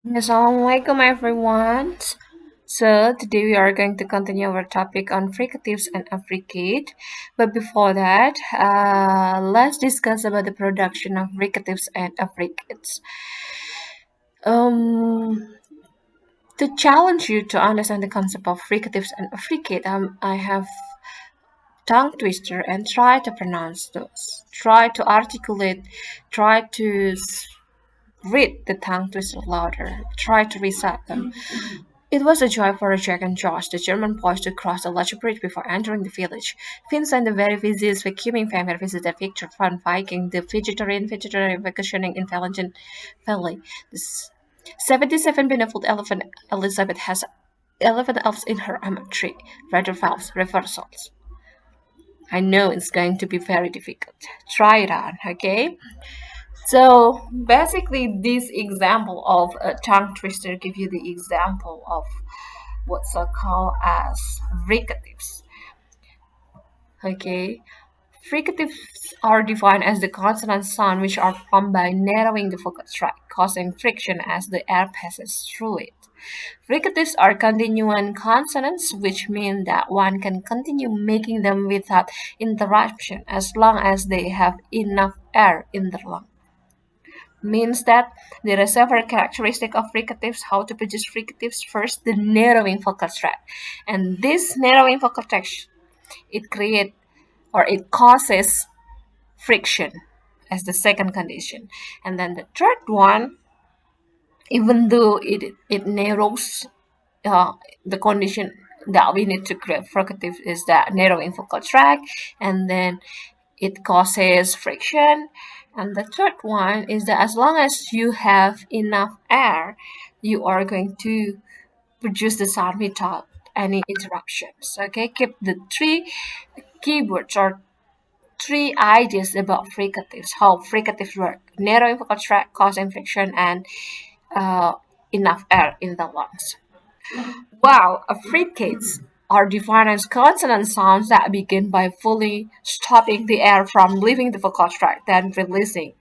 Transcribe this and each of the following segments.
Assalamualaikum everyone. So today we are going to continue our topic on fricatives and affricate. But before that, let's discuss about the production of fricatives and affricates. Um, to challenge you to understand the concept of fricatives and affricate, I have tongue twister and try to pronounce those. Try to articulate. Try to read the tongue twister louder. Try to recite them. It was a joy for Jack and Josh, the German boys, to cross the large bridge before entering the village. Vincent, the very busiest vacuuming family, visited Victor Van Viking, the vegetarian vacationing in Valentin Valley. The 77 benevolent elephant Elizabeth has 11 elves in her almond tree. Rather valves, reversals. I know it's going to be very difficult. Try it on, okay? So basically, this example of a tongue twister give you the example of what's called as fricatives. Okay, fricatives are defined as the consonant sound which are formed by narrowing the vocal tract, causing friction as the air passes through it. Fricatives are continuous consonants, which mean that one can continue making them without interruption as long as they have enough air in their lungs. Means that there are several characteristics of fricatives. How to produce fricatives? First, the narrowing vocal tract, and this narrowing vocal tract it create or it causes friction as the second condition, and then the third one, even though it narrows, uh, the condition that we need to create fricative is that narrowing focal tract, and then it causes friction. And the third one is that as long as you have enough air, you are going to produce the sound without any interruptions. Okay, keep the three keywords or three ideas about fricatives, how fricatives work: narrowing vocal tract, causing friction, and uh, enough air in the lungs. While affricates are defined as consonant sounds that begin by fully stopping the air from leaving the vocal tract, then releasing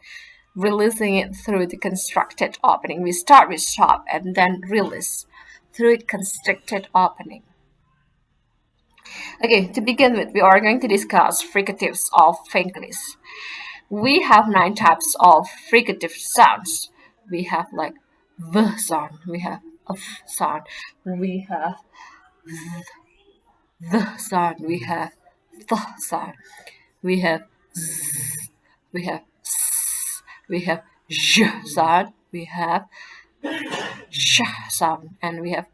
it through the constricted opening. We start with stop and then release through a constricted opening. Okay, to begin with, we are going to discuss fricatives of English. We have nine types of fricative sounds. We have like the sound, we have a sound, we have the sound, we have the sound, we have we have we have j sound, we have sh sound, and we have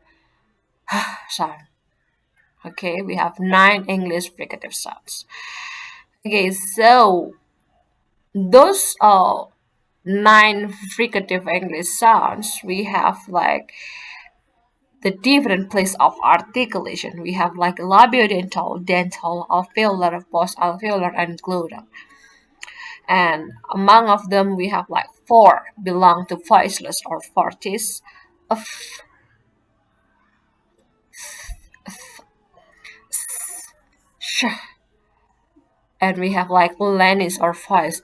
sound. Okay, we have nine English fricative sounds. Okay, so those nine fricative English sounds, we have like the different place of articulation. We have like labiodental, dental, alveolar, post-alveolar, and glottal. And among of them, we have like four belong to voiceless or fortis, f, sh, and we have like lenis or voice.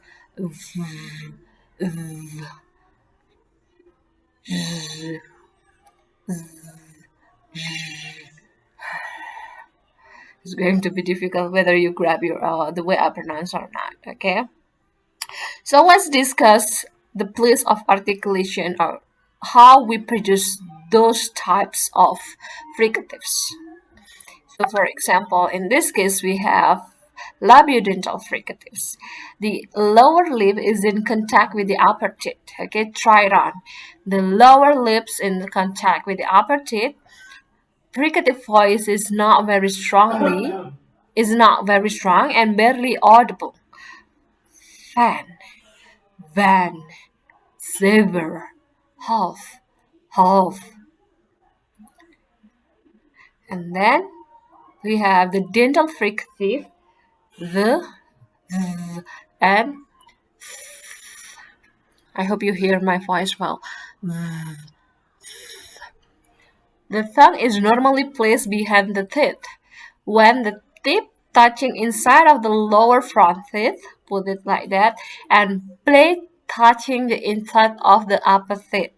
It's going to be difficult whether you grab your the way I pronounce or not. Okay. So let's discuss the place of articulation or how we produce those types of fricatives. So for example, in this case, we have labiodental fricatives. The lower lip is in contact with the upper teeth. Okay, try it on. The lower lips in contact with the upper teeth. Fricative voice is not very strong and barely audible. Fan, van, saver, half, half. And then we have the dental fricative, the, and I hope you hear my voice well. The tongue is normally placed behind the teeth. When the tip touching inside of the lower front teeth, put it like that, and plate touching the inside of the upper teeth.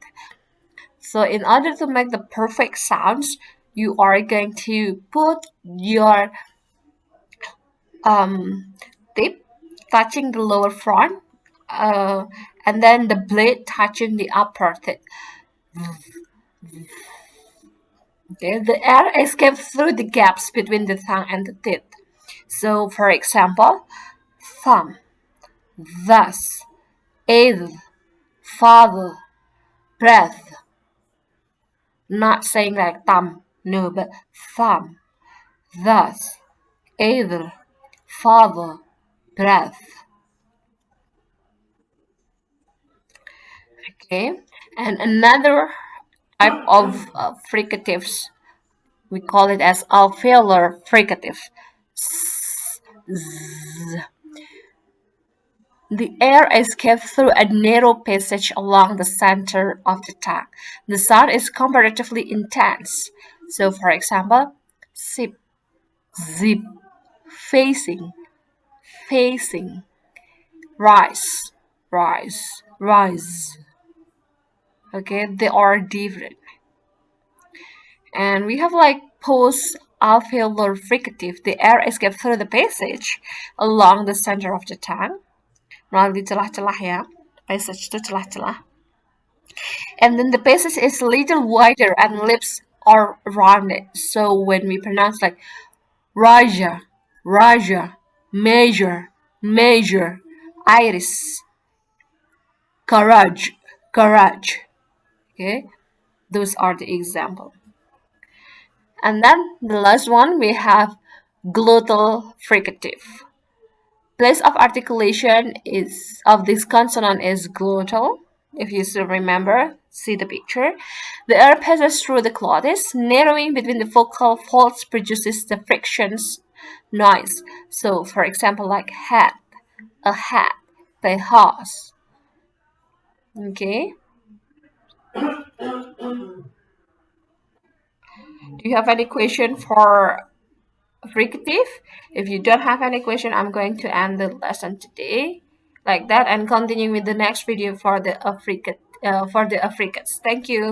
So in order to make the perfect sounds, you are going to put your tip touching the lower front, uh, and then the blade touching the upper tip. Okay, the air escapes through the gaps between the tongue and the teeth. So, for example, thumb, thus, either, father, breath. Not saying like thumb, no, but thumb, thus, either, father, breath. Okay, and another type of fricatives, we call it as alveolar fricative. The air escapes through a narrow passage along the center of the tongue. The sound is comparatively intense. So, for example, sip, zip, facing, facing, rise, rise, rise. Okay, they are different. And we have like post alveolar fricative. The air escapes through the passage along the center of the tongue. Melalui celah-celah ya. Passage itu celah-celah. And then the passage is a little wider and lips are rounded. So when we pronounce like Raja, Raja, measure, measure, iris, courage, courage. Okay, those are the example. And then the last one we have glottal fricative. Place of articulation is of this consonant is glottal. If you still remember, see the picture. The air passes through the glottis, narrowing between the vocal folds produces the frictions noise. So, for example, like hat, a hat, a horse. Okay. Do you have any question for fricative? If you don't have any question, I'm going to end the lesson today like that and continue with the next video for the Africans. Thank you.